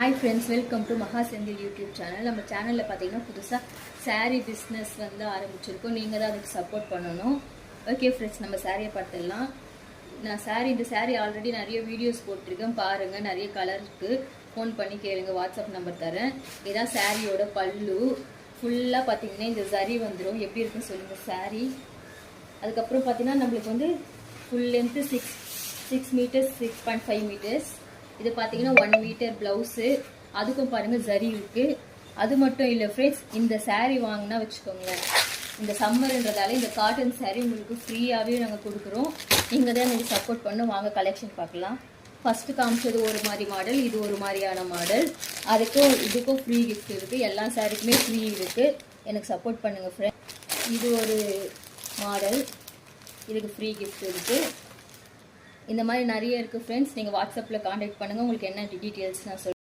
Hi friends, welcome to Maha Sendil YouTube channel. நம்ம சேனல்ல பாத்தீங்கன்னா புதுசா saree business வந்து ஆரம்பிச்சிருக்கோம். நீங்க தான் அதுக்கு சப்போர்ட் பண்ணனும். ஓகே फ्रेंड्स, நம்ம saree பார்த்துடலாம். நான் இந்த saree ஆல்ரெடி நிறைய வீடியோஸ் போட்டுருக்கேன், பாருங்க. நிறைய கலர் இருக்கு. ஃபோன் பண்ணி கேளுங்க, வாட்ஸ்அப் நம்பர் தரேன். இதான் சாரியோட பல்லு. ஃபுல்லா பாத்தீங்கன்னா இந்த ஜரி வந்துரும். எப்படி இருக்குன்னு சொல்லுங்க saree. அதுக்கு அப்புறம் பாத்தீங்கன்னா நமக்கு வந்து full length 6 meters 6.5 meters. இது பாத்தீங்கன்னா 1 மீட்டர் பிளவுஸ். அதுக்கும் பாருங்க ஜரி இருக்கு. அது மட்டும் இல்ல फ्रेंड्स, இந்த saree வாங்குனா வெச்சுக்கோங்க, இந்த சம்மர்ன்றதால இந்த காட்டன் saree உங்களுக்கு ஃப்ரீயாவே நாங்க கொடுக்குறோம். நீங்க தான் எனக்கு சப்போர்ட் பண்ணு. வாங்க கலெக்ஷன் பார்க்கலாம். ஃபர்ஸ்ட் காமிச்சது ஒரு மாதிரி மாடல், இது ஒரு மாதிரியான மாடல். இதுக்கும் ஃப்ரீ gift இருக்கு. எல்லா சாரிக்குமே ஃப்ரீ இருக்கு. எனக்கு சப்போர்ட் பண்ணுங்க फ्रेंड्स. இது ஒரு மாடல், இதுக்கு ஃப்ரீ gift இருக்கு. இந்த மாதிரி நிறைய இருக்கு फ्रेंड्स. நீங்க வாட்ஸ்அப்ல கான்டாக்ட் பண்ணுங்க, உங்களுக்கு என்ன டீடைல்ஸ் நான்